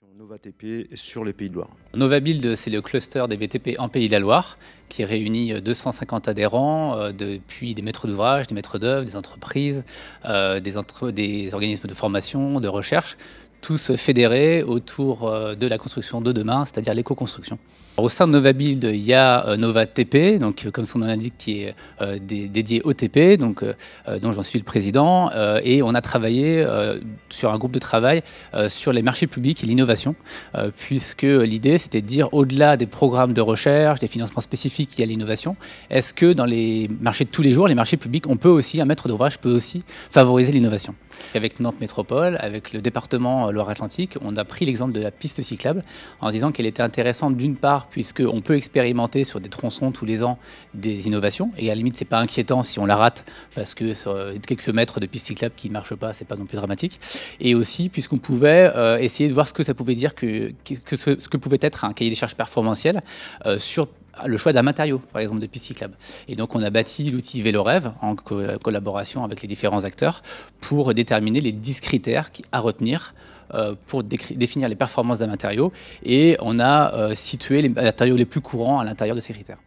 NovaTP sur les Pays de Loire. NovaBuild, c'est le cluster des BTP en Pays de la Loire qui réunit 250 adhérents, depuis des maîtres d'ouvrage, des maîtres d'œuvre, des entreprises, des organismes de formation, de recherche, tous fédérés autour de la construction de demain, c'est-à-dire l'éco-construction. Au sein de NovaBuild, il y a NovaTP, donc, comme son nom l'indique, qui est dédié au TP, donc, dont j'en suis le président, et on a travaillé sur un groupe de travail sur les marchés publics et l'innovation, puisque l'idée c'était de dire, au-delà des programmes de recherche, des financements spécifiques liés à l'innovation, est-ce que dans les marchés de tous les jours, les marchés publics, on peut aussi, un maître d'ouvrage peut aussi favoriser l'innovation. Avec Nantes Métropole, avec le département Loire-Atlantique, on a pris l'exemple de la piste cyclable en disant qu'elle était intéressante d'une part puisqu'on peut expérimenter sur des tronçons tous les ans des innovations et à la limite c'est pas inquiétant si on la rate parce que sur quelques mètres de piste cyclable qui ne marche pas, c'est pas non plus dramatique, et aussi puisqu'on pouvait essayer de voir ce que ça pouvait dire, ce que pouvait être un cahier des charges performantiel sur le choix d'un matériau, par exemple de piste cyclable. Et donc on a bâti l'outil VéloRêve en collaboration avec les différents acteurs pour déterminer les 10 critères à retenir pour définir les performances d'un matériau, et on a situé les matériaux les plus courants à l'intérieur de ces critères.